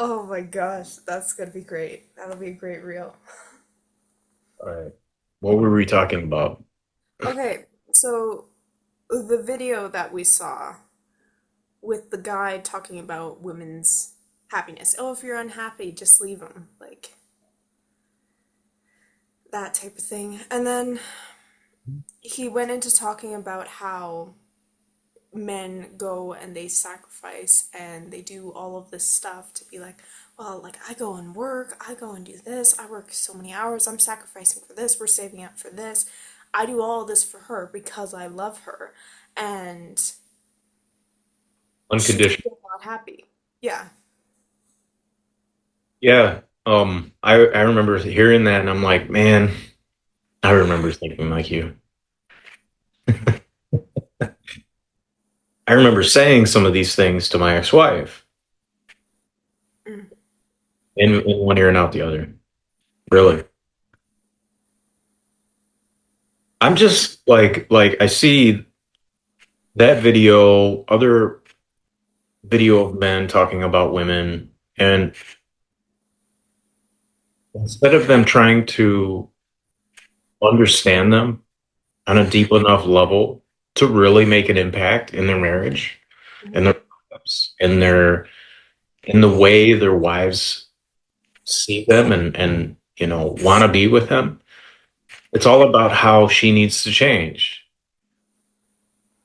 Oh my gosh, that's gonna be great. That'll be a great reel. All right. What were we talking about? Okay, so the video that we saw with the guy talking about women's happiness. Oh, if you're unhappy, just leave them. Like that type of thing. And then he went into talking about how men go and they sacrifice and they do all of this stuff to be like, well, like I go and work, I go and do this, I work so many hours, I'm sacrificing for this, we're saving up for this. I do all of this for her because I love her and she's Unconditional. still not happy. Yeah. Yeah. I remember hearing that and I'm like, man, I remember thinking like you. I remember saying some of these things to my ex-wife Mm. in one ear and out the other. Really. I'm just like I see that video, other video of men talking about women, and instead of them trying to understand them on a deep enough level to really make an impact in their marriage and Mhm. their lives and their in the way their wives see them and want to be with them. It's all about how she needs to change.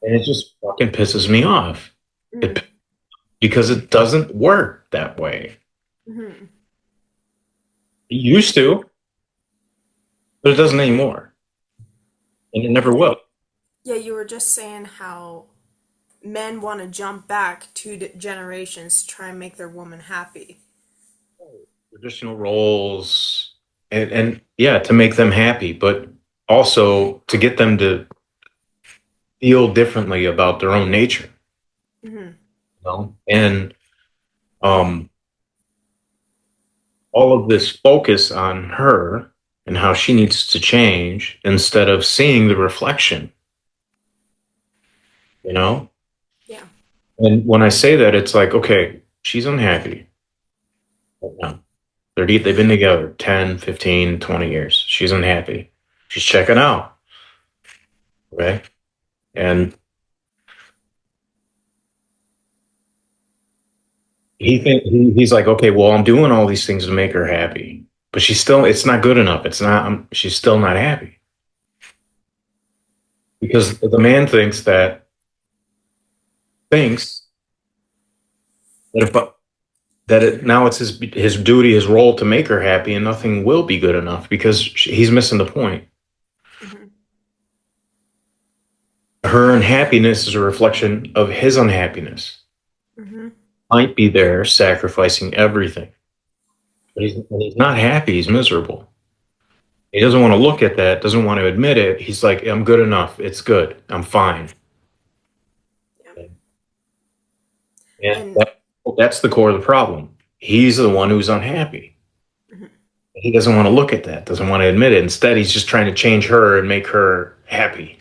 And it just fucking pisses me off. Mm. It because it doesn't work that way. Mhm. It used to, but it doesn't anymore. And it never will. Yeah, you were just saying how men want to jump back two generations to try and make their woman happy. Traditional roles and yeah, to make them happy, but also to get them to feel differently about their own nature, Hmm. And um all of this focus on her and how she needs to change instead of seeing the reflection, you know? Yeah. And when I say that, it's like, okay, she's unhappy right now. They've been together 10, 15, 20 years. She's unhappy. She's checking out, right? And he's like, okay, well, I'm doing all these things to make her happy, but it's not good enough. It's not, she's still not happy because the man thinks that if now it's his duty, his role to make her happy, and nothing will be good enough because he's missing the point. Hmm. Her unhappiness is a reflection of his unhappiness. Hmm. Might be there sacrificing everything, but when he's not happy. He's miserable. He doesn't want to look at that. Doesn't want to admit it. He's like, I'm good enough. It's good. I'm fine. Yeah. And And that's the core of the problem. He's the one who's unhappy. mhm. He doesn't want to look at that. Doesn't want to admit it. Instead, he's just trying to change her and make her happy.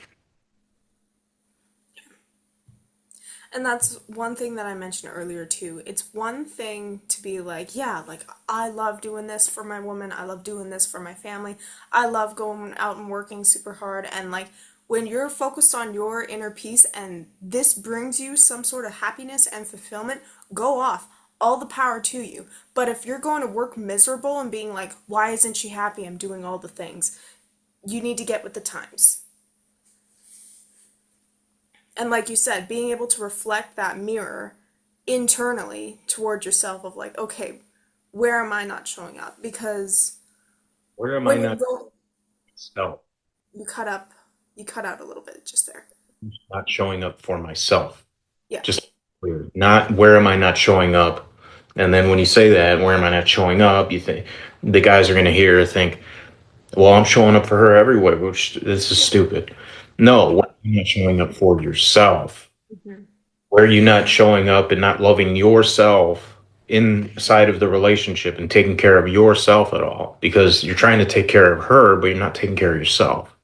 And that's one thing that I mentioned earlier too. It's one thing to be like, yeah, like I love doing this for my woman. I love doing this for my family. I love going out and working super hard. And like when you're focused on your inner peace and this brings you some sort of happiness and fulfillment, go off. All the power to you. But if you're going to work miserable and being like, why isn't she happy? I'm doing all the things. You need to get with the times. And like you said, being able to reflect that mirror internally toward yourself of like, okay, where am I not showing up? Because Where am I when you're not going, self? you cut up, you cut out a little bit just there. Not showing up for myself. Yeah. Just weird. Not where am I not showing up? And then when you say that, where am I not showing up? You think the guys are going to think, well, I'm showing up for her everywhere, which this is stupid. No, why are you not showing up for yourself? Hmm. Where are you not showing up and not loving yourself inside of the relationship and taking care of yourself at all? Because you're trying to take care of her, but you're not taking care of yourself.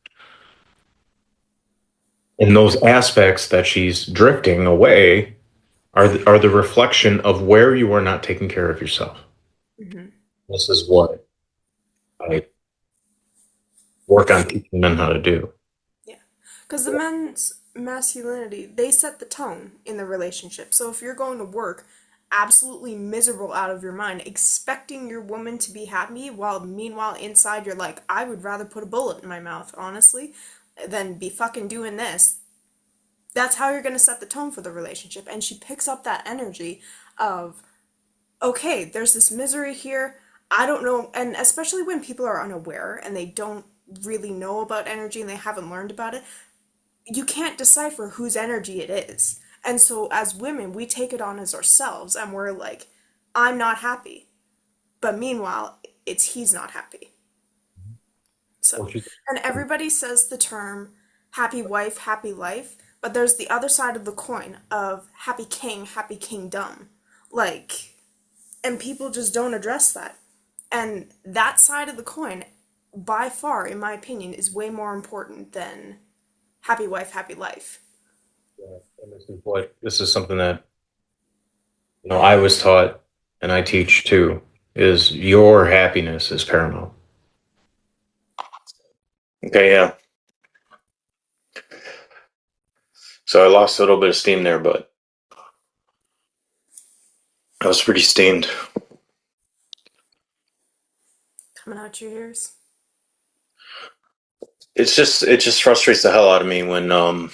And those aspects that she's drifting away are are the reflection of where you are not taking care of yourself. Hmm. This is what I work on teaching men how to do. Yeah. Because the men's masculinity, they set the tone in the relationship. So if you're going to work absolutely miserable out of your mind, expecting your woman to be happy, while meanwhile inside you're like, I would rather put a bullet in my mouth, honestly, than be fucking doing this. That's how you're going to set the tone for the relationship. And she picks up that energy of, okay, there's this misery here. I don't know. And especially when people are unaware and they don't really know about energy and they haven't learned about it, you can't decipher whose energy it is. And so as women, we take it on as ourselves and we're like, I'm not happy. But meanwhile, it's he's not happy. So, Well, she- and everybody says the term happy wife, happy life, but there's the other side of the coin of happy king, happy kingdom. Like, and people just don't address that. And that side of the coin, by far, in my opinion, is way more important than happy wife, happy life. Yeah, and this is something that I was taught, and I teach too. Is your happiness is paramount. Okay, yeah. So I lost a little bit of steam there, but I was pretty steamed. Coming out your ears. It just frustrates the hell out of me when um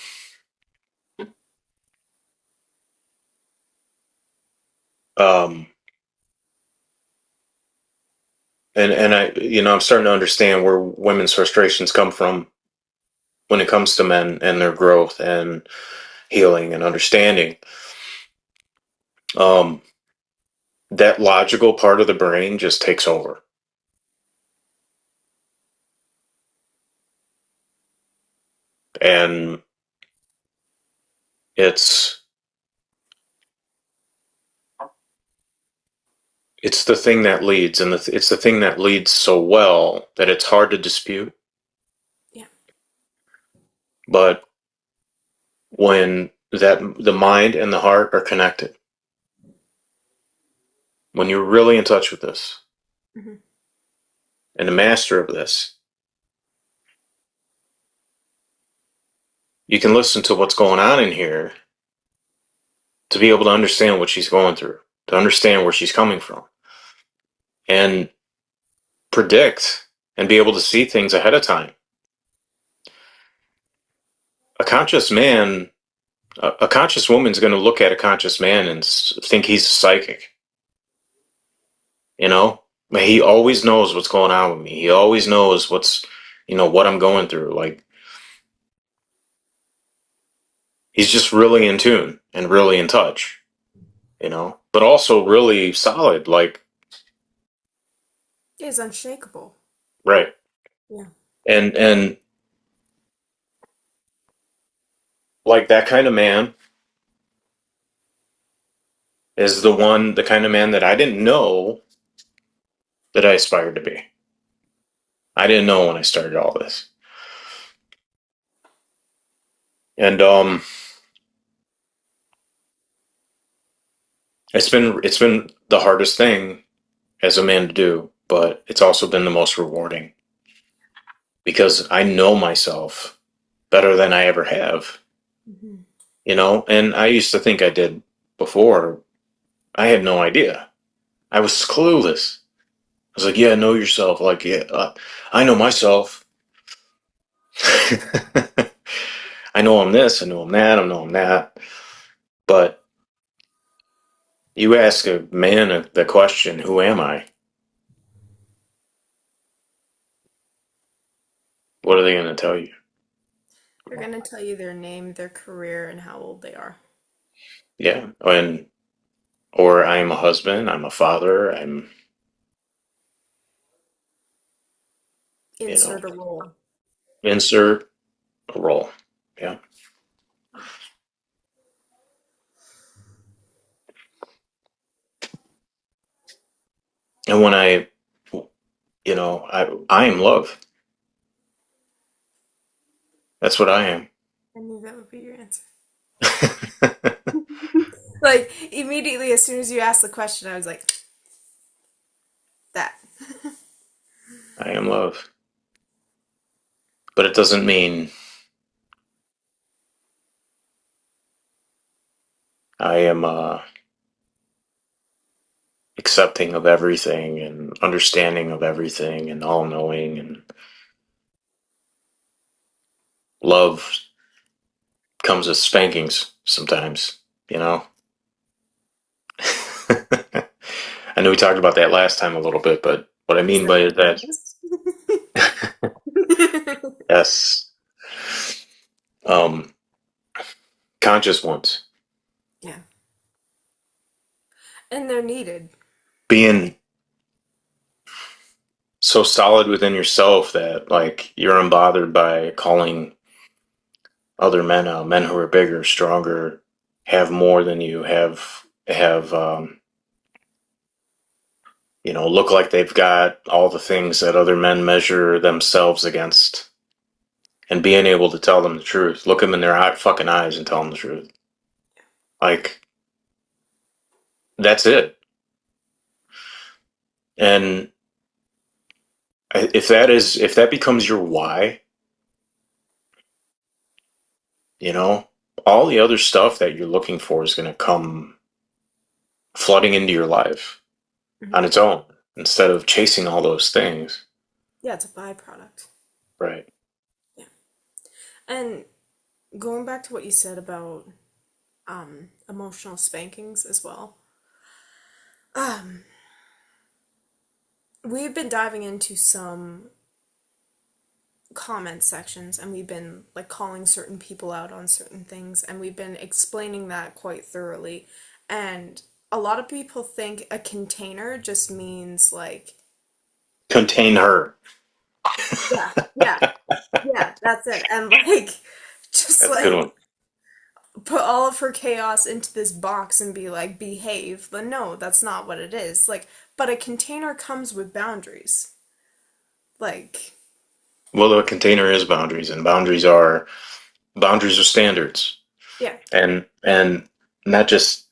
and I I'm starting to understand where women's frustrations come from when it comes to men and their growth and healing and understanding. Um that logical part of the brain just takes over. And it's it's the thing that leads, and it's the thing that leads so well that it's hard to dispute. Yeah. But when the mind and the heart are connected, when you're really in touch with this Hmm. and a master of this, you can listen to what's going on in here to be able to understand what she's going through, to understand where she's coming from, and predict and be able to see things ahead of time. A conscious man, a conscious woman's going to look at a conscious man and think he's psychic. You know, he always knows what's going on with me. He always knows what I'm going through. Like, he's just really in tune and really in touch, but also really solid. Like, Is unshakable. right. Yeah. And like that kind of man is the kind of man that I didn't know that I aspired to be. I didn't know when I started all this. And it's been the hardest thing as a man to do, but it's also been the most rewarding because I know myself better than I ever have, Hmm. and I used to think I did before. I had no idea. I was clueless. I was like, yeah, know yourself. Like, yeah, I know myself. I know I'm this, I know I'm that, I know I'm that. But you ask a man the question, who am I? What are they going to tell you? They're going to tell you their name, their career, and how old they are. Yeah. Or I'm a husband, I'm a father, you know, Insert a role. insert a role. Yeah. And when I am love. That's what I am. I knew that would be your answer. Like, immediately, as soon as you asked the question, I was like, I am love. But it doesn't mean I am accepting of everything and understanding of everything and all knowing, and love comes with spankings sometimes, you know? I know we talked about that last time a little bit, but what I Is mean that by is that, yes? yes, um, conscious ones, Yeah. And they're needed. being so solid within yourself that like you're unbothered by calling other men out, men who are bigger, stronger, have more than you, have look like they've got all the things that other men measure themselves against, and being able to tell them the truth, look them in their fucking eyes and tell them the truth. Like, that's it. And if that becomes your why, you know, all the other stuff that you're looking for is going to come flooding into your life on Hmm. its own instead of chasing all those things. Yeah, it's a byproduct. Right. Yeah. And going back to what you said about emotional spankings as well, um, we've been diving into some comment sections and we've been like calling certain people out on certain things and we've been explaining that quite thoroughly. And a lot of people think a container just means like, Contain her. yeah, yeah, yeah, that's it. And like, just That's a good like one. put all of her chaos into this box and be like, behave. But no, that's not what it is. Like, but a container comes with boundaries. Like, Well, a container is boundaries, and boundaries are standards, yeah, and not just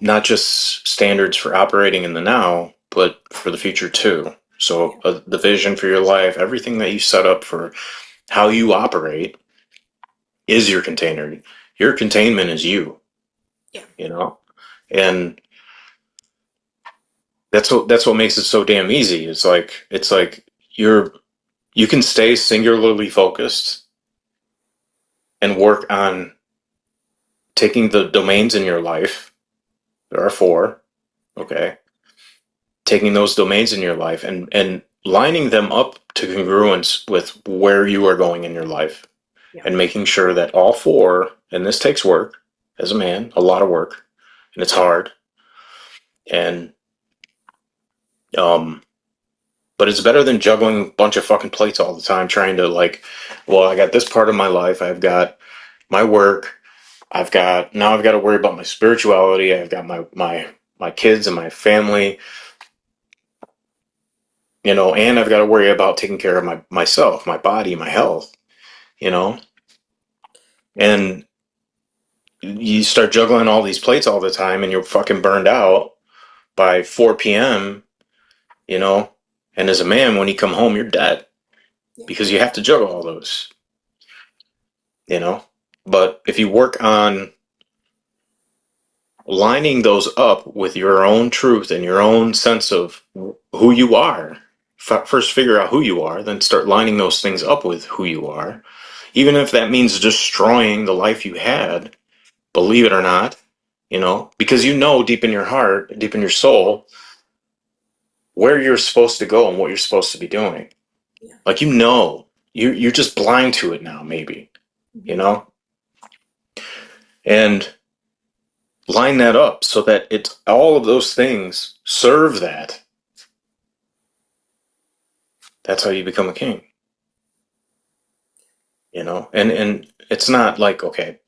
not just standards for operating in the now, but for the future too. So yeah, the vision for your life, everything that you set up for how you operate is your container. Your containment is you, yeah, you know, and that's what makes it so damn easy. It's like you're you can stay singularly focused and work on taking the domains in your life. There are four, yeah, okay? Taking those domains in your life and lining them up to congruence with where you are going in your life, yeah, and making sure that all four, and this takes work as a man, a lot of work, and it's hard, and um but it's better than juggling a bunch of fucking plates all the time trying to like, well, I got this part of my life, I've got my work, I've got to worry about my spirituality, I've got my kids and my family, and I've got to worry about taking care of myself, my body, my health, you know, and you start juggling all these plates all the time, and you're fucking burned out by 4 p.m., you know, and as a man, when you come home, you're dead yeah, because you have to juggle all those, you know. But if you work on lining those up with your own truth and your own sense of who you are, first figure out who you are, then start lining those things up with who you are, even if that means destroying the life you had, believe it or not, because deep in your heart, deep in your soul, where you're supposed to go and what you're supposed to be doing. yeah. Like, you're just blind to it now, maybe, you Hmm. know? And line that up so that it's all of those things serve that. That's how you become a king, And it's not like, okay,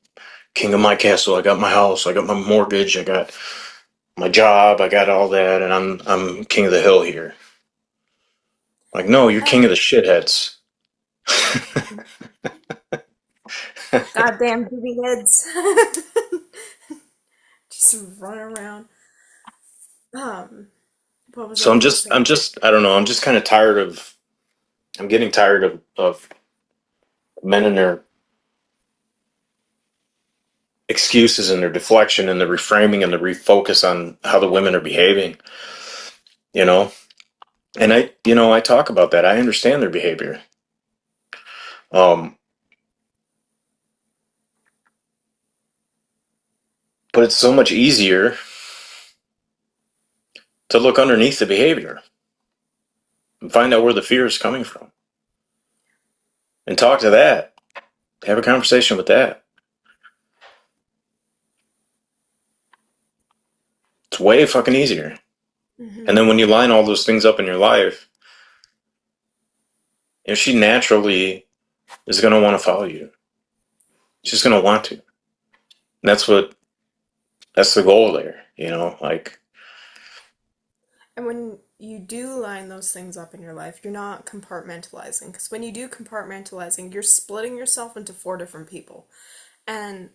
king of my castle, I got my house, I got my mortgage, I got my job, I got all that, and I'm king of the hill here. Like, no, you're king of the shitheads. Goddamn booby heads. Just run around. What was I So gonna say? I don't know. I'm just kind of tired of. I'm getting tired of men and their excuses and their deflection and the reframing and the refocus on how the women are behaving. You know, and I talk about that. I understand their behavior. Um, but it's so much easier to look underneath the behavior and find out where the fear is coming from and talk to that. Have a conversation with that. It's way fucking easier. And Hmm. then when you line all those things up in your life, if she naturally is going to want to follow you, she's going to want to. And that's the goal there, like, And when you do line those things up in your life, you're not compartmentalizing. Because when you do compartmentalizing, you're splitting yourself into four different people. And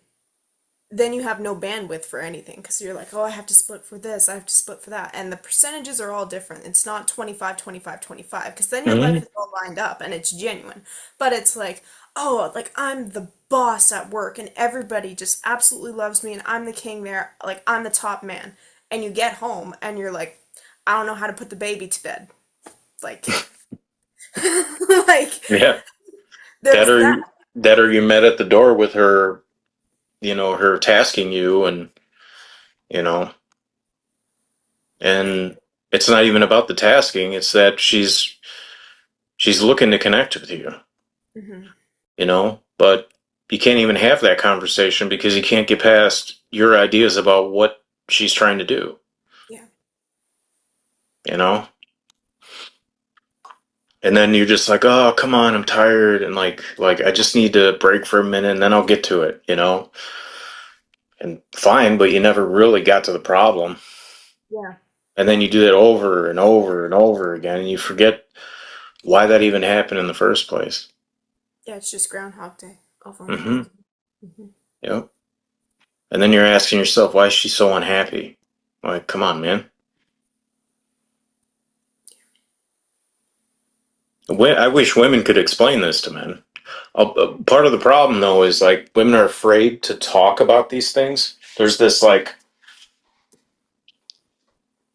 then you have no bandwidth for anything because you're like, oh, I have to split for this, I have to split for that. And the percentages are all different. It's not 25, 25, 25 because then your life mm-hmm. is all lined up and it's genuine. But it's like, oh, like I'm the boss at work and everybody just absolutely loves me and I'm the king there, like I'm the top man. And you get home and you're like, I don't know how to put the baby to bed. Like, like Yeah, that there's that. or that or you met at the door with her, her tasking you, and you know, and it's not even about the tasking. It's that she's looking to connect with you, Hmm. but you can't even have that conversation because you can't get past your ideas about what she's trying to do, Yeah. you know? And then you're just like, oh, come on, I'm tired, and like I just need to break for a minute, and then I'll get to it. And fine, but you never really got to the problem. Yeah. And then you do that over and over and over again, and you forget why that even happened in the first place. Yeah, it's just Groundhog Day over and over Mm-hmm. again. Hmm. Yep. And then you're asking yourself, why is she so unhappy? Like, come on, man. I wish women could explain this to men. Part of the problem, though, is like women are afraid to talk about these things. There's this like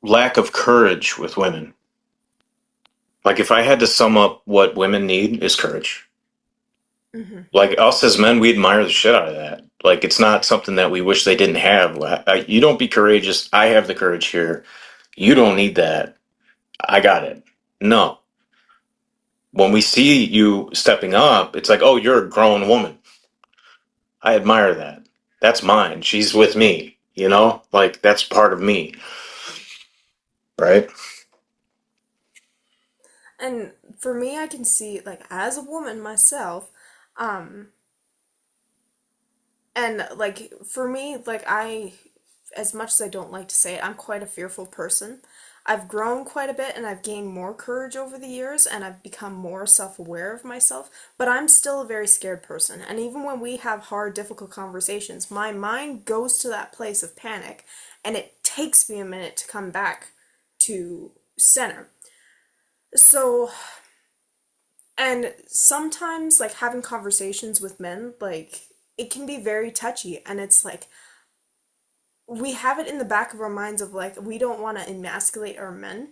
lack of courage with women. Like, if I had to sum up what women need is courage. Hmm. Like us as men, we admire the shit out of that. Like, it's not something that we wish they didn't have. You don't be courageous. I have the courage here. You don't need that. I got it. No. When we see you stepping up, it's like, oh, you're a grown woman. I admire that. That's mine. She's with me, Like, that's part of me, right? And for me, I can see, like, as a woman myself, um, and like, for me, like, as much as I don't like to say it, I'm quite a fearful person. I've grown quite a bit and I've gained more courage over the years and I've become more self aware of myself, but I'm still a very scared person. And even when we have hard, difficult conversations, my mind goes to that place of panic and it takes me a minute to come back to center. So, and sometimes, like, having conversations with men, like, it can be very touchy. And it's like, we have it in the back of our minds of, like, we don't want to emasculate our men.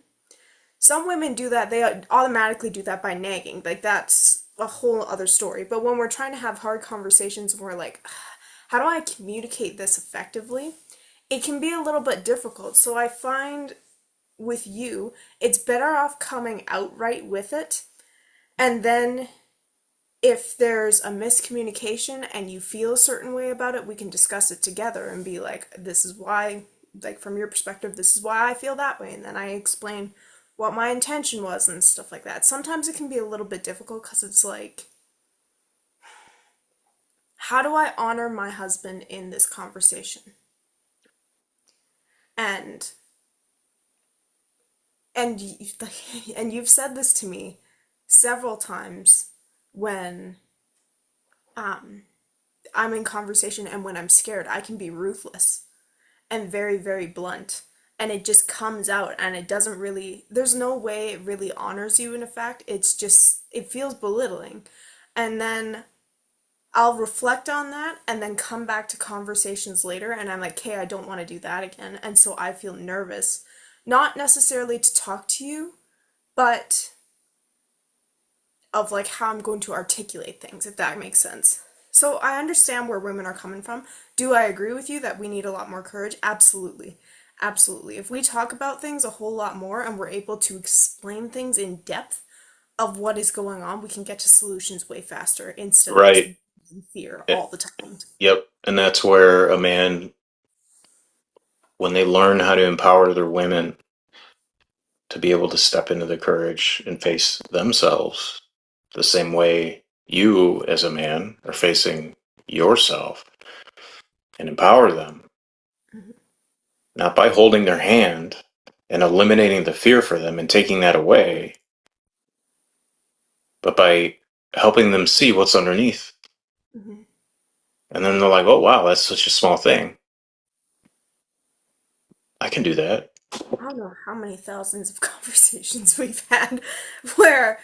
Some women do that, they automatically do that by nagging. Like, that's a whole other story. But when we're trying to have hard conversations and we're like, how do I communicate this effectively? It can be a little bit difficult. So I find with you, it's better off coming outright with it and then if there's a miscommunication and you feel a certain way about it, we can discuss it together and be like, this is why, like, from your perspective, this is why I feel that way. And then I explain what my intention was and stuff like that. Sometimes it can be a little bit difficult because it's like, how do I honor my husband in this conversation? And and and you've said this to me several times when um I'm in conversation and when I'm scared, I can be ruthless and very, very blunt. and it just comes out and it doesn't really, there's no way it really honors you in effect. It's just, it feels belittling. And then I'll reflect on that and then come back to conversations later and I'm like, hey, I don't want to do that again. And so I feel nervous, not necessarily to talk to you, but of like how I'm going to articulate things, if that makes sense. So I understand where women are coming from. Do I agree with you that we need a lot more courage? Absolutely. Absolutely. If we talk about things a whole lot more and we're able to explain things in depth of what is going on, we can get to solutions way faster instead of just Right. fear Eh, all the time. Yep. And that's where a man, when they learn how to empower their women to be able to step into the courage and face themselves the same way you, as a man, are facing yourself, and empower them, Mhm. not by holding their hand and eliminating the fear for them and taking that away, but by helping them see what's underneath. Mhm. And then they're like, oh, wow, that's such a small thing. I can do that. I don't know how many thousands of conversations we've had where,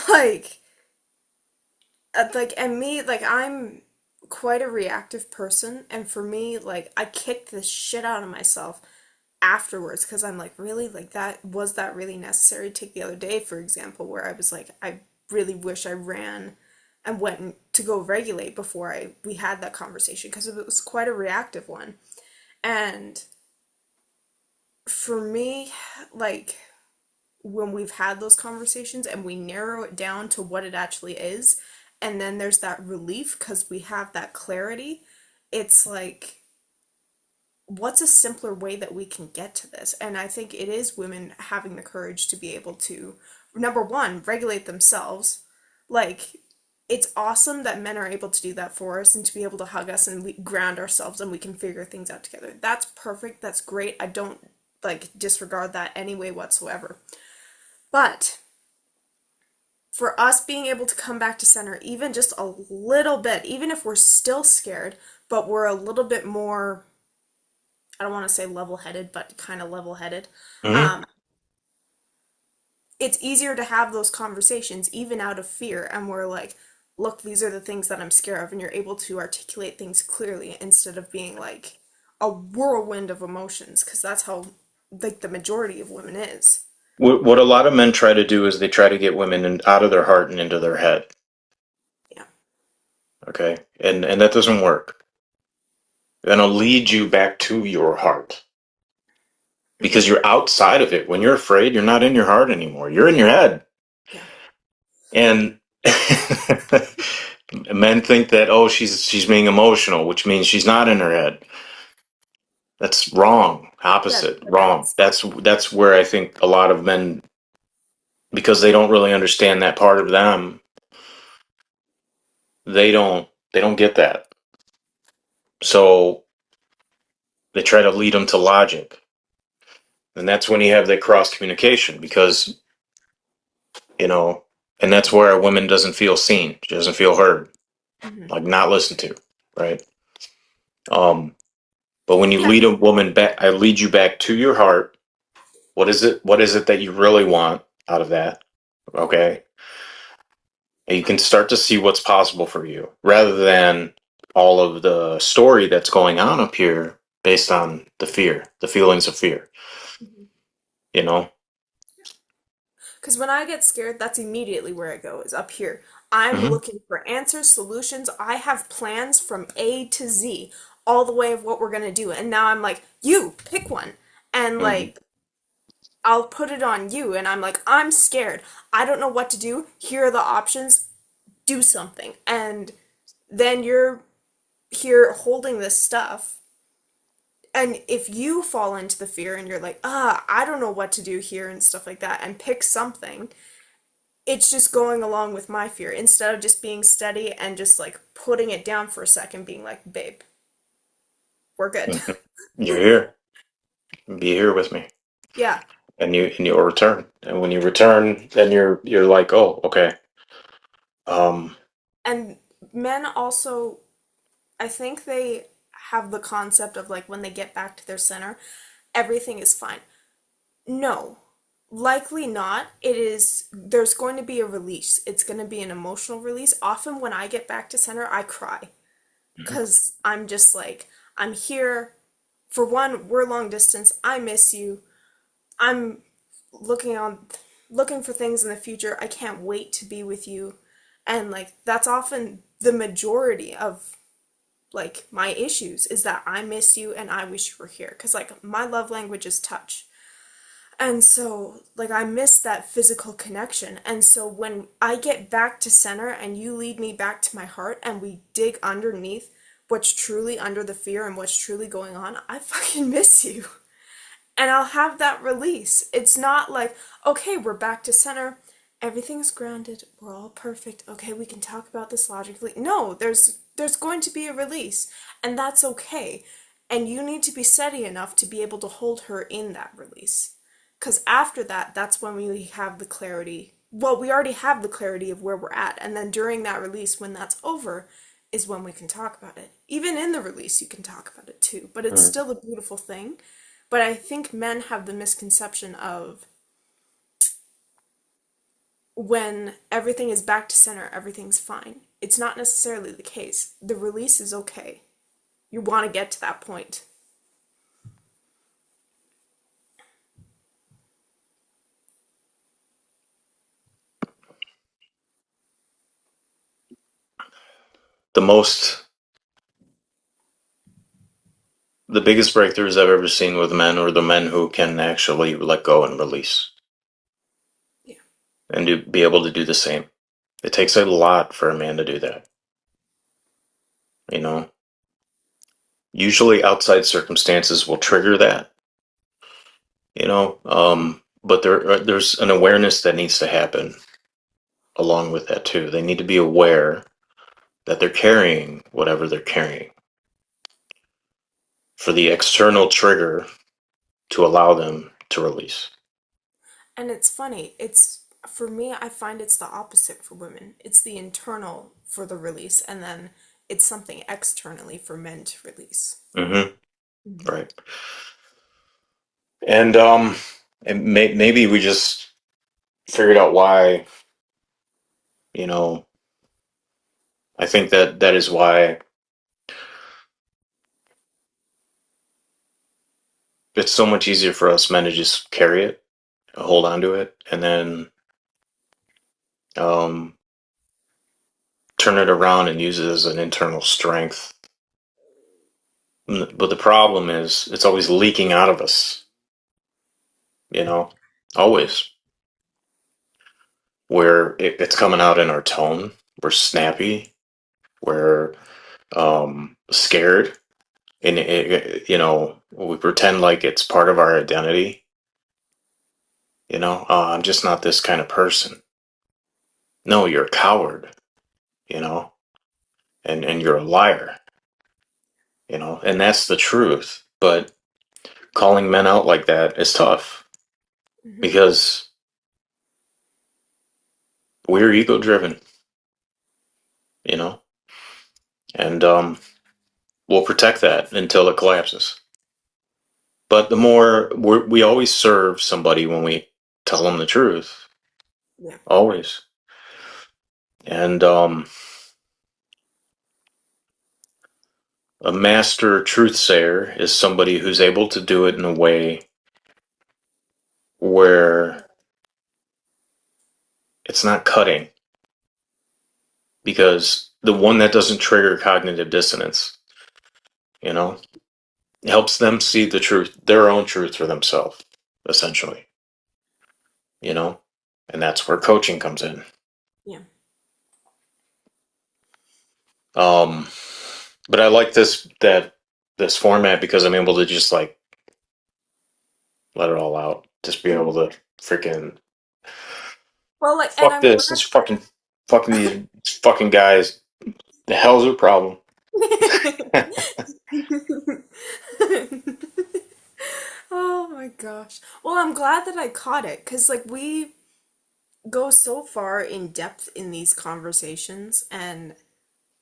like, and me, like, I'm quite a reactive person, and for me, like, I kick the shit out of myself afterwards because I'm like, really? Like, that was that really necessary? Take the other day, for example, where I was like, I really wish I ran and went to go regulate before I we had that conversation because it was quite a reactive one. And for me, like, when we've had those conversations and we narrow it down to what it actually is, and then there's that relief because we have that clarity, it's like, what's a simpler way that we can get to this? And I think it is women having the courage to be able to, number one, regulate themselves. Like, it's awesome that men are able to do that for us and to be able to hug us and we ground ourselves and we can figure things out together. That's perfect. That's great. I don't like disregard that any way whatsoever. But for us being able to come back to center, even just a little bit, even if we're still scared, but we're a little bit more, I don't want to say level headed, but kind of level headed, Mm-hmm. um, it's easier to have those conversations even out of fear. And we're like, look, these are the things that I'm scared of. And you're able to articulate things clearly instead of being like a whirlwind of emotions, because that's how like the majority of women is. What a lot of men try to do is they try to get women out of their heart and into their head. Yeah. Okay. And that doesn't work. And it'll lead you back to your heart because Mm-hmm. you're outside of it. When you're afraid, you're not in your heart anymore. You're in your head. Yeah. And men think that, oh, she's being emotional, which means she's not in her head. That's wrong. That Opposite. that Wrong. is. That's where I think a lot of men, because they don't really understand that part of them, they don't get that. So they try to lead them to logic. And that's when you have that cross communication because, you know, and that's where a woman doesn't feel seen. She doesn't feel heard, Mm-hmm. like not listened to, right? Um, but when you Yeah. lead a woman back, I lead you back to your heart. What is it? What is it that you really want out of that? Okay. And you can start to see what's possible for you rather than all of the story that's going on up here based on the fear, the feelings of fear, Mm-hmm. you know? Because when I get scared, that's immediately where I go, is up here. I'm Hmm. looking for answers, solutions. I have plans from A to Z, all the way of what we're gonna do. And now I'm like, you pick one. And Hmm. like, I'll put it on you. And I'm like, I'm scared. I don't know what to do. Here are the options. Do something. And then you're here holding this stuff. And if you fall into the fear and you're like, I don't know what to do here and stuff like that, and pick something, it's just going along with my fear instead of just being steady and just like putting it down for a second, being like, babe, we're good. Hmm. You're here. Be here with me. Yeah. And you'll return. And when you return, then you're like, oh, okay. Um, And men also, I think they have the concept of like when they get back to their center everything is fine. No, likely not. There's going to be a release. It's going to be an emotional release. Often when I get back to center, I cry Mhm. because I'm just like, I'm here. For one, we're long distance. I miss you. I'm looking on looking for things in the future. I can't wait to be with you. And like that's often the majority of like my issues is that I miss you and I wish you were here cuz like my love language is touch. And so like I miss that physical connection. And so when I get back to center and you lead me back to my heart and we dig underneath what's truly under the fear and what's truly going on, I fucking miss you and I'll have that release. It's not like, okay, we're back to center. Everything's grounded. We're all perfect. Okay, we can talk about this logically. No, there's going to be a release, and that's okay. And you need to be steady enough to be able to hold her in that release. Cuz after that, that's when we have the clarity. Well, we already have the clarity of where we're at, and then during that release when that's over is when we can talk about it. Even in the release you can talk about it too, but it's Mhm. still a beautiful thing. But I think men have the misconception of when everything is back to center, everything's fine. It's not necessarily the case. The release is okay. You want to get to that point. The most, the biggest breakthroughs I've ever seen with men are the men who can actually let go and release Yeah. and be able to do the same. It takes a lot for a man to do that. You know, usually outside circumstances will trigger that. But there's an awareness that needs to happen along with that too. They need to be aware that they're carrying whatever they're carrying for the external trigger to allow them to release. And it's funny. It's for me, I find it's the opposite for women. It's the internal for the release, and then it's something externally for men to release. Mm-hmm. Mhm. Right. And maybe we just figured out why. You know, I think that is why it's so much easier for us men to just carry it, hold on to it, and then um, turn it around and use it as an internal strength. But the problem is, it's always leaking out of us. You know, Yeah. always where it's coming out in our tone. We're snappy. We're scared, and we pretend like it's part of our identity. I'm just not this kind of person. No, you're a coward. You know, and you're a liar. And that's the truth. But calling men out like that is tough Hmm. because we're ego driven. You know, and we'll protect that until it collapses. But the more we always serve somebody when we tell them the truth, Yeah. always. And a master truth sayer is somebody who's able to do it in a way where it's not cutting, because the one that doesn't trigger cognitive dissonance, you know, helps them see the truth, their own truth for themselves, essentially, you know, and that's where coaching comes in. Yeah. Um, but I like this format because I'm able to just like let it all out, just be able to freaking Well, like, and fuck I'm this, fucking these fucking guys. The hell's their problem? glad. Oh my gosh. Well, I'm glad that I caught it because, like, we go so far in depth in these conversations, and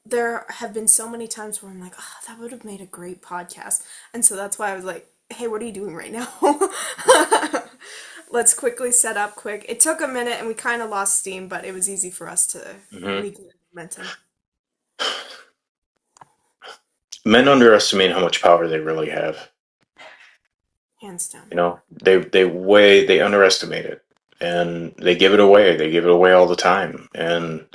there have been so many times where I'm like, oh, that would have made a great podcast. And so that's why I was like, hey, what are you doing right now? Let's quickly set up quick. It took a minute and we kind of lost steam, but it was easy for us to Hmm. regain momentum, Men underestimate how much power they really have. hands down. You know, they underestimate it, and they give it away. They give it away all the time, and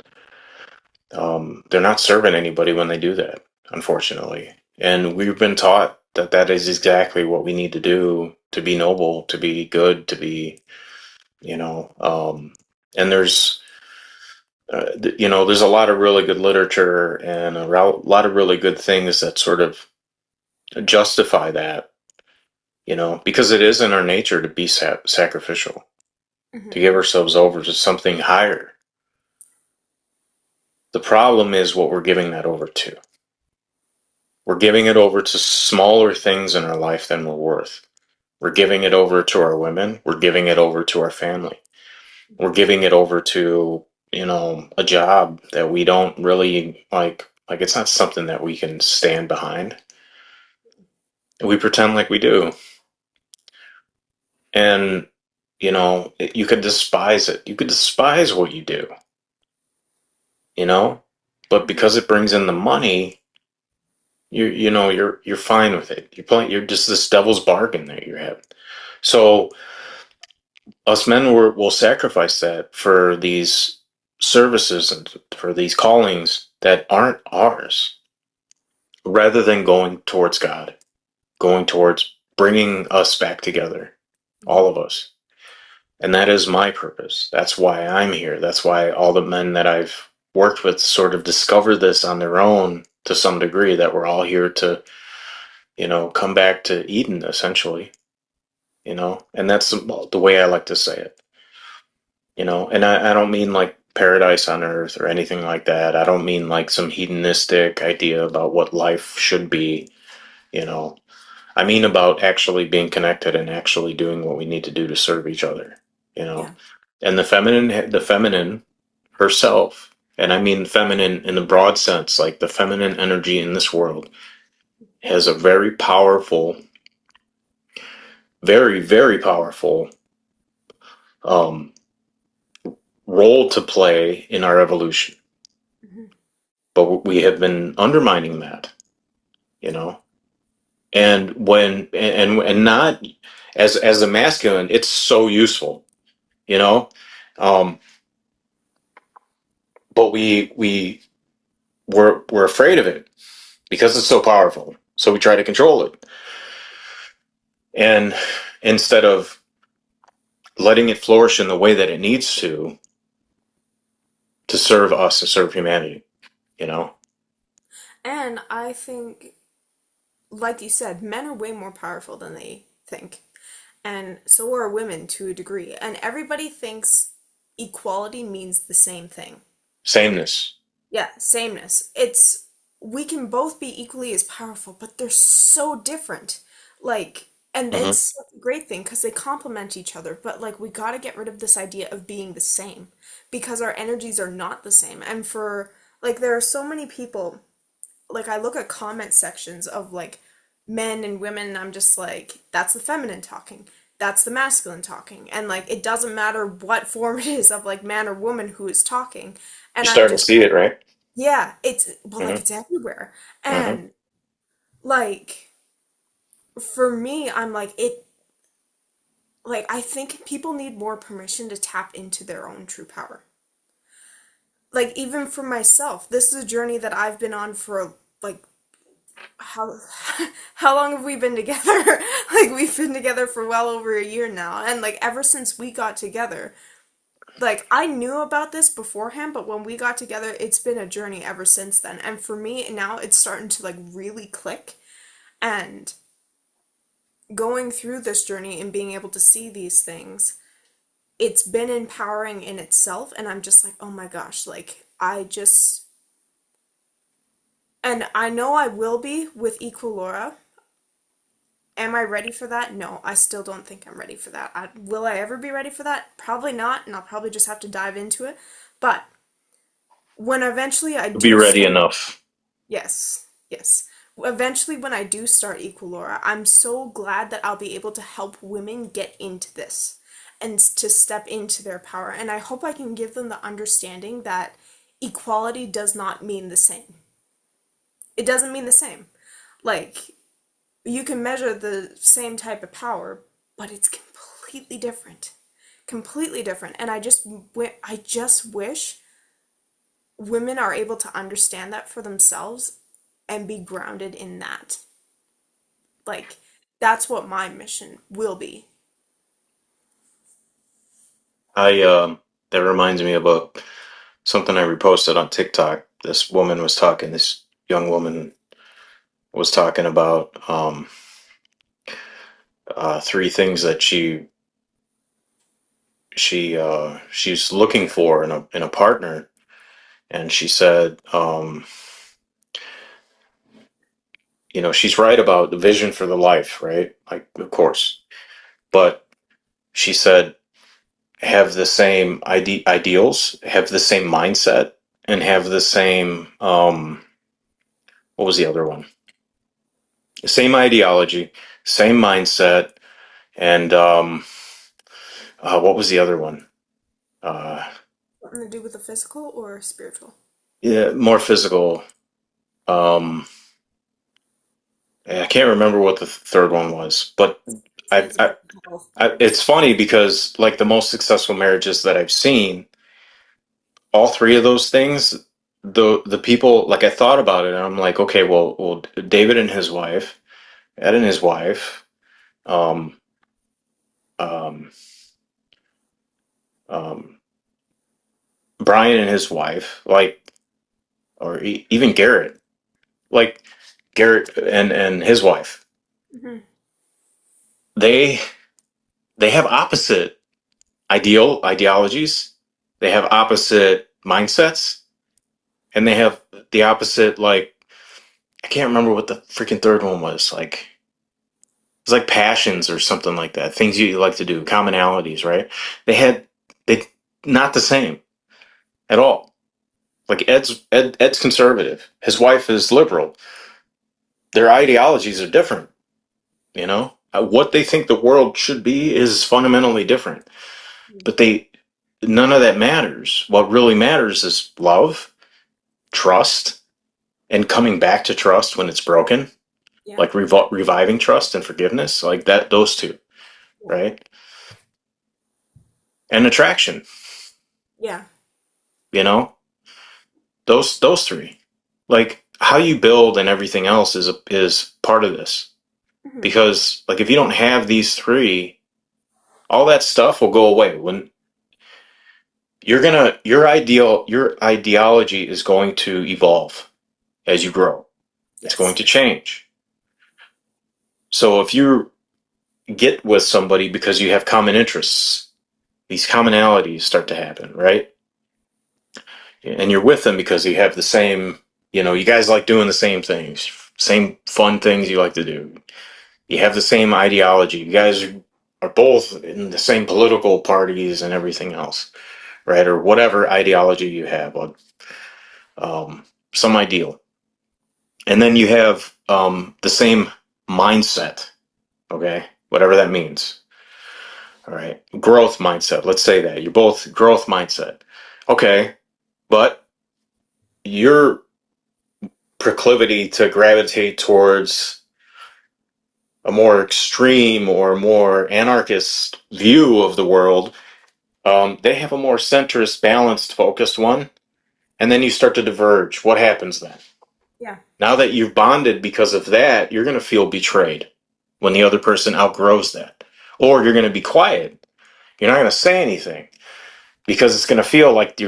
they're not serving anybody when they do that, unfortunately. And we've been taught that that is exactly what we need to do to be noble, to be good, to be, you know. And there's a lot of really good literature and lot of really good things that sort of justify that, because it is in our nature to be sacrificial, to Hmm. give ourselves over to something higher. The problem is what we're giving that over to. We're giving it over to smaller things in our life than we're worth. We're giving it over to our women. We're giving it over to our family. We're giving it over to, a job that we don't really like. Like it's not something that we can stand behind. We pretend like we do. And, you could despise it. You could despise what you do, you know? But Hmm. because it brings in the money, you're fine with it. You're just this devil's bargain that you have. So us men will sacrifice that for these services and for these callings that aren't ours, rather than going towards God, going towards bringing us back together, all Hmm. of us. And that is my purpose. That's why I'm here. That's why all the men that I've worked with sort of discover this on their own to some degree, that we're all here to, come back to Eden, essentially, and that's the way I like to say it. And I don't mean like paradise on earth or anything like that. I don't mean like some hedonistic idea about what life should be, you know. I mean about actually being connected and actually doing what we need to do to serve each other, you know. Yeah. And the feminine herself, and I mean feminine in the broad sense, like the feminine energy in this world has a very powerful, very, very powerful um, role to play in our evolution. Hmm. But we have been undermining that, you know. And not as a masculine, it's so useful, you know. Um, but we're afraid of it because it's so powerful. So we try to control it, and instead of letting it flourish in the way that it needs to serve us and serve humanity, you know. And I think, like you said, men are way more powerful than they think. And so are women to a degree. And everybody thinks equality means the same thing. Sameness. Yeah, sameness. It's we can both be equally as powerful, but they're so different. Like, and Hmm. it's a great thing because they complement each other, but like we got to get rid of this idea of being the same because our energies are not the same. And for like there are so many people, like I look at comment sections of like men and women and I'm just like that's the feminine talking. That's the masculine talking. And like it doesn't matter what form it is of like man or woman who is talking. And You're I'm starting to just see it, right? yeah, it's well, like Hmm. it's everywhere. Hmm. And like for me, I'm like it like I think people need more permission to tap into their own true power. Like even for myself, this is a journey that I've been on for like how how long have we been together? Like we've been together for well over a year now. And like ever since we got together, like I knew about this beforehand, but when we got together, it's been a journey ever since then. And for me now it's starting to like really click. And going through this journey and being able to see these things, it's been empowering in itself. And I'm just like, oh my gosh, like I just, and I know I will be with Equalora. Am I ready for that? No, I still don't think I'm ready for that. Will I ever be ready for that? Probably not, and I'll probably just have to dive into it. But when eventually I Be do ready start, enough. yes, yes. eventually when I do start Equalora, I'm so glad that I'll be able to help women get into this and to step into their power. And I hope I can give them the understanding that equality does not mean the same. It doesn't mean the same. Like, you can measure the same type of power, but it's completely different. Completely different. And I just wish women are able to understand that for themselves and be grounded in that. Like, that's what my mission will be. I that reminds me of something I reposted on TikTok. This woman was talking. This young woman was talking about three things that she's looking for in a partner, and she said, she's right about the vision for the life, right? Like, of course, but she said have the same ideals, have the same mindset, and have the same what was the other one? Same ideology, same mindset, and what was the other one? Uh, Something to do with the physical or spiritual? yeah, more physical. Um, I can't remember what the third one was, but Say it's about health, it's balance. funny because like the most successful marriages that I've seen, all three of those things, the people like I thought about it and I'm like, okay, well, David and his wife, Ed and his wife, um, um, um, Brian and his wife, like, or even Garrett, like Garrett and his wife, Hmm. they they have opposite ideologies, they have opposite mindsets, and they have the opposite like I can't remember what the freaking third one was like. It's like passions or something like that. Things you like to do, commonalities, right? They had they not the same at all. Like Ed's conservative. His wife is liberal. Their ideologies are different. What they think the world should be is fundamentally different. But none of that matters. What really matters is love, trust, and coming back to trust when it's broken, Yeah. like reviving trust and forgiveness, like that. Those two, Yeah. right? And attraction. Yeah. You know, those three. Like how you build and everything else is part of this. Hmm. Because like if you don't have these three, all that stuff will go away when your ideology is going to evolve as you grow. It's going Yes. to change. So if you get with somebody because you have common interests, these commonalities start to happen, right? And you're with them because you have the same, you guys like doing the same things, same fun things you like to do. You have the same ideology. You guys are both in the same political parties and everything else, right? Or whatever ideology you have, some ideal. And then you have the same mindset, okay? Whatever that means. All right. Growth mindset. Let's say that. You're both growth mindset. Okay. But your proclivity to gravitate towards a more extreme or more anarchist view of the world, they have a more centrist, balanced, focused one. And then you start to diverge. What happens then? Yeah. Now that you've bonded because of that, you're going to feel betrayed when the other person outgrows that. Or you're going to be quiet. You're not going to say anything because it's going to feel like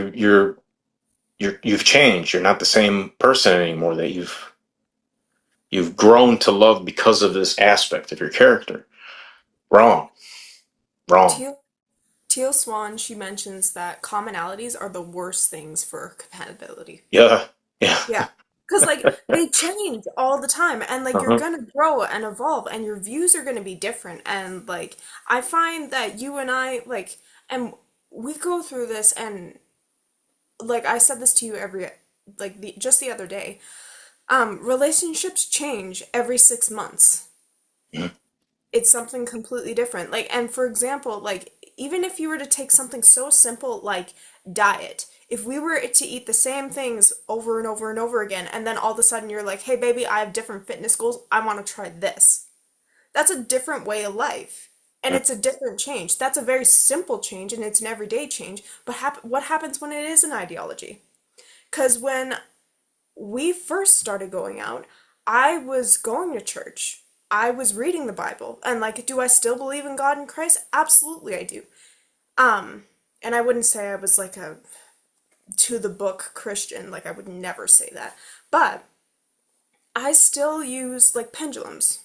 you've changed. You're not the same person anymore that you've grown to love because of this aspect of your character. Wrong. Wrong. Teal Teal Swan, she mentions that commonalities are the worst things for compatibility. Yeah. Yeah. Yeah. Because, like, they change all the time, and, like, you're Uh-huh. gonna grow and evolve, and your views are gonna be different. And, like, I find that you and I, like, and we go through this, and, like, I said this to you just the other day. Relationships change every 6 months. Mhm. It's something completely different. Like, and for example, like, even if you were to take something so simple like diet, if we were to eat the same things over and over and over again, and then all of a sudden you're like, hey, baby, I have different fitness goals, I want to try this. That's a different way of life. And it's a different change. That's a very simple change and it's an everyday change. But what happens when it is an ideology? Because when we first started going out, I was going to church. I was reading the Bible. And like, do I still believe in God and Christ? Absolutely I do. Um, and I wouldn't say I was like a to the book Christian, like I would never say that. But I still use like pendulums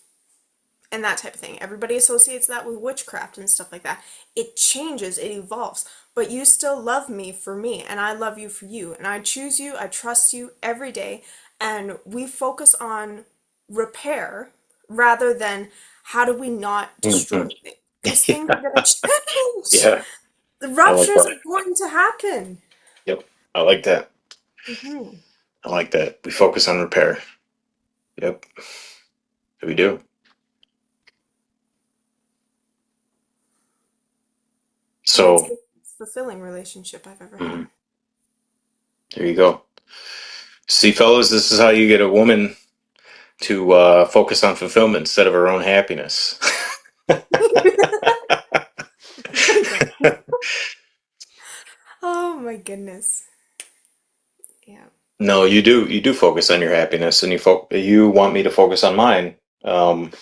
and that type of thing. Everybody associates that with witchcraft and stuff like that. It changes, it evolves, but you still love me for me, and I love you for you, and I choose you, I trust you every day, and we focus on repair rather than how do we not destroy Mhm. things. Because things are going to change. Yeah, The I like ruptures that. are going to happen. Yep, I like that. Hmm. I like that. We focus on repair. Yep, we do. And it's So, the most fulfilling relationship I've ever had. mhm, there you go. See, fellas, this is how you get a woman to focus on fulfillment instead of her own happiness. Oh my goodness. Yeah. No, you do. You do focus on your happiness, and you want me to focus on mine.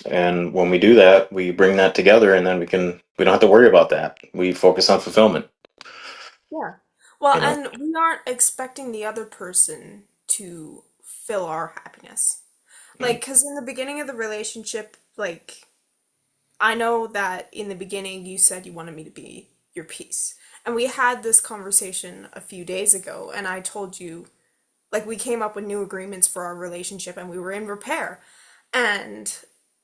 And when we do that, we bring that together, and then we don't have to worry about that. We focus on fulfillment. Yeah. Well, You know. and we aren't expecting the other person to fill our happiness. Mm. Like, because in the beginning of the relationship, like, I know that in the beginning you said you wanted me to be your piece. And we had this conversation a few days ago, and I told you, like, we came up with new agreements for our relationship and we were in repair. And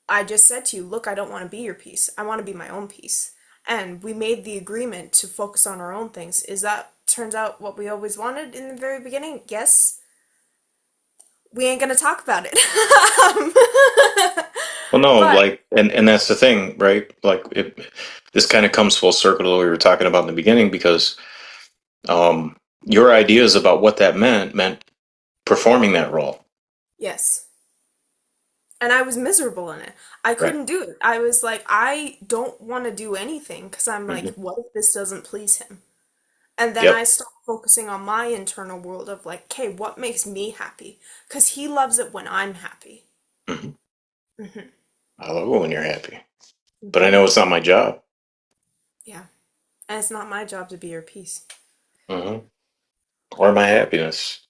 I just said to you, look, I don't want to be your piece. I want to be my own piece. And we made the agreement to focus on our own things. Is that turns out what we always wanted in the very beginning? Yes. We ain't gonna talk about it. Well, no, But like, and that's the thing, right? Like, this kind of comes full circle to what we were talking about in the beginning because your ideas about what that meant performing that role, yes. And I was miserable in it. I right? couldn't do it. I was like, I don't want to do anything because I'm like, Hmm. what if this doesn't please him? And then Yep. I stopped focusing on my internal world of like, okay, what makes me happy? Because he loves it when I'm happy. Hmm. Hmm. I love it when you're happy, but I Hmm. know it's not my job. Yeah. And it's not my job to be your peace Hmm. Or my happiness.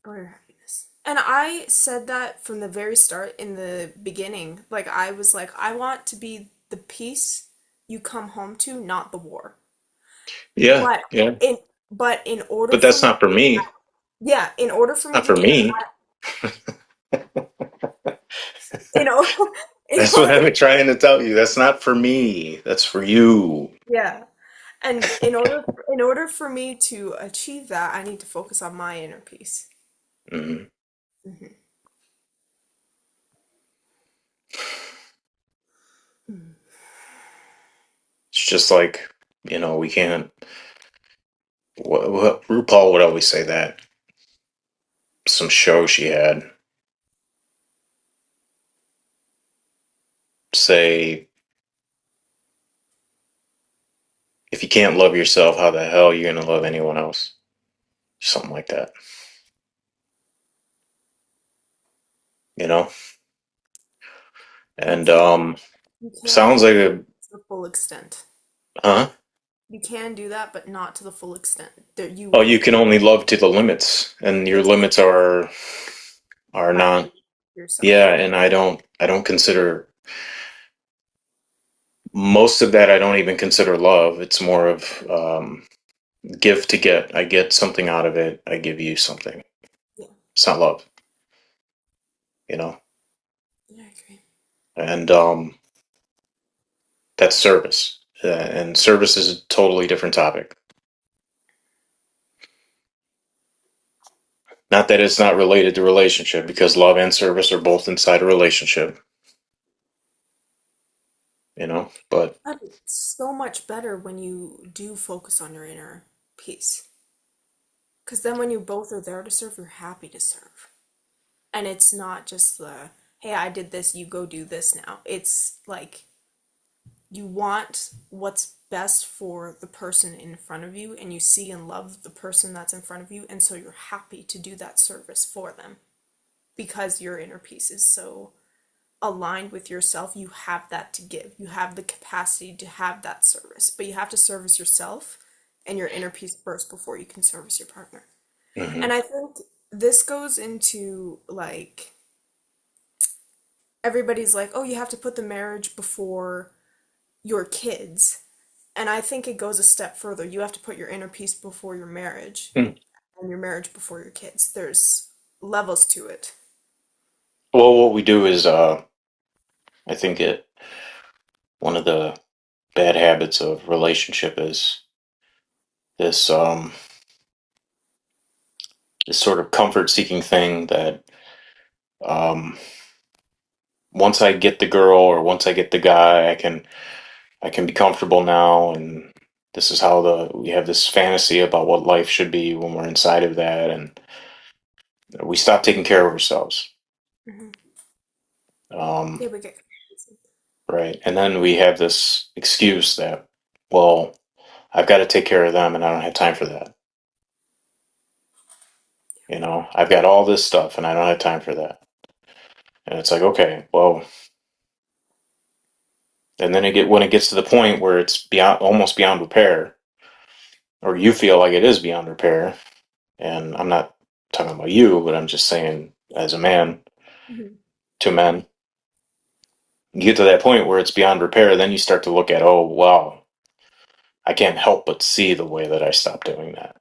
or your happiness. And I said that from the very start in the beginning. Like, I was like, I want to be the peace you come home to, not the war. Yeah, But yeah. in but in order But for that's me, not for me. yeah, in order for me Not to for do that, me. you know, in That's what order, I'm trying to tell you. That's not for me. That's for you. yeah. And in order for me to achieve that, I need to focus on my inner peace. Hmm. Hmm. It's just like, we can't. RuPaul would always say that. Some show she had say, if you can't love yourself, how the hell are you going to love anyone else? Something like that. You know? You And can't you can't sounds do like that a, to the full extent. huh? You can do that, but not to the full extent. That you Oh, will you can hurt. only love to the limits, and your Yes, limits are not. boundary yourself. Yeah, and I don't consider most of that. I don't even consider love. It's more of give to get. I get something out of it. I give you something. Yeah, It's not love, you know. yeah, I agree. And that's service, and service is a totally different topic. Not that it's not related to relationship, because love and service are both inside a relationship, but But it's so much better when you do focus on your inner peace. Because then when you both are there to serve, you're happy to serve. And it's not just the, hey, I did this, you go do this now. It's like you want what's best for the person in front of you, and you see and love the person that's in front of you. And so you're happy to do that service for them because your inner peace is so aligned with yourself. You have that to give, you have the capacity to have that service, but you have to service yourself and your inner peace first before you can service your partner. mhm. And I think this goes into like everybody's like, oh, you have to put the marriage before your kids. And I think it goes a step further. You have to put your inner peace before your marriage Hmm. and your marriage before your kids. There's levels to it. Well, what we do is, I think one of the bad habits of relationship is this, this sort of comfort seeking thing that, um, once I get the girl or once I get the guy, I can be comfortable now, and this is how we have this fantasy about what life should be when we're inside of that, and we stop taking care of ourselves. Hmm. Um, Yeah, we get. right, and then we have this excuse that, well, I've got to take care of them, and I don't have time for that. I've got all this stuff, and I don't have time for that. And it's like, okay, well, and then when it gets to the point where it's beyond, almost beyond repair, or you feel like it is beyond repair, and I'm not talking about you, but I'm just saying as a man Hmm. to men, you get to that point where it's beyond repair, then you start to look at, oh, wow, I can't help but see the way that I stopped doing that.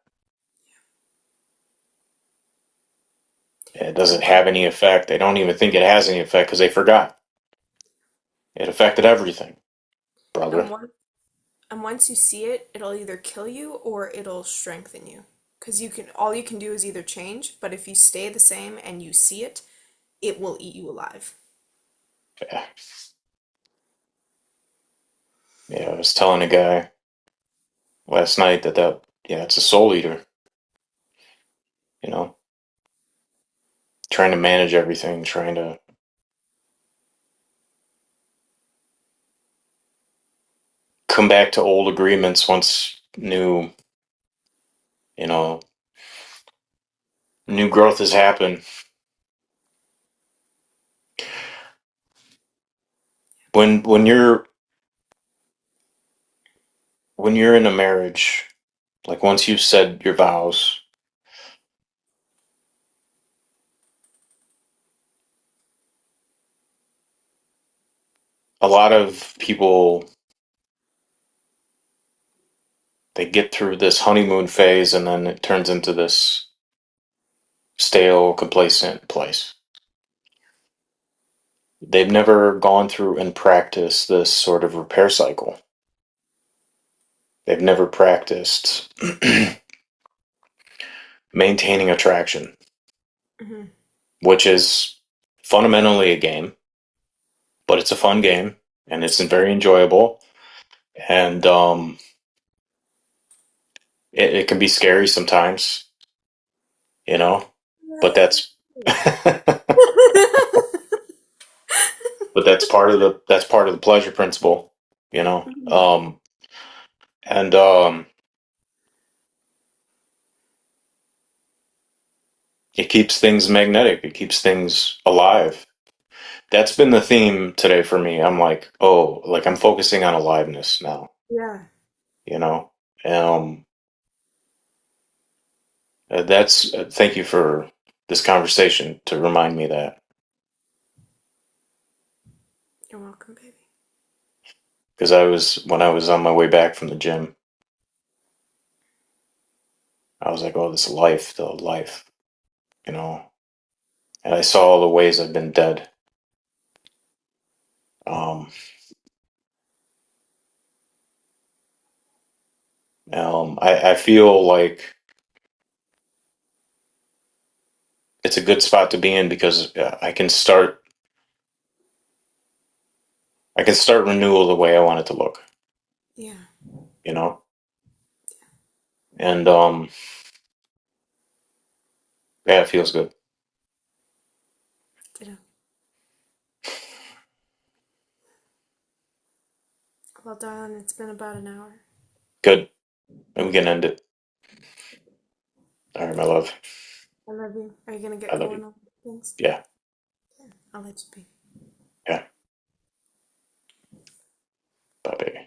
It And doesn't one, have any effect. They don't even think it has any effect because they forgot. It affected everything, brother. and one, and once you see it, it'll either kill you or it'll strengthen you. Because all you can do is either change, but if you stay the same and you see it, it will eat you alive. Yeah. Yeah, I was telling a guy last night yeah, it's a soul eater, you know, trying to manage everything, trying to come back to old agreements once you know, new growth has happened. When you're in a marriage, like once you've said your vows, a lot of people, they get through this honeymoon phase and then it turns into this stale, complacent place. They've never gone through and practiced this sort of repair cycle. They've never practiced maintaining attraction, Hmm. which is fundamentally a game, but it's a fun game and it's very enjoyable. And it can be scary sometimes, you know, but but that's part of the pleasure principle, you know. And it keeps things magnetic. It keeps things alive. That's been the theme today for me. I'm like, oh, like I'm focusing on aliveness now, Yeah, you know. Um, that's thank you for this conversation to remind me that, you're welcome, baby. because when I was on my way back from the gym, I was like, oh, this life, the life, you know. And I saw all the ways I've been dead. Um, I feel like it's a good spot to be in because I can start renewal the way I want it to look, Yeah. you know? And yeah, it feels good. Ditto. Well, darling, it's been about an hour. Good. And we can end it. All right, my love. I love you. Are you gonna I get love you. going on things? Yeah. I'll let you be. Yeah. Bye, baby.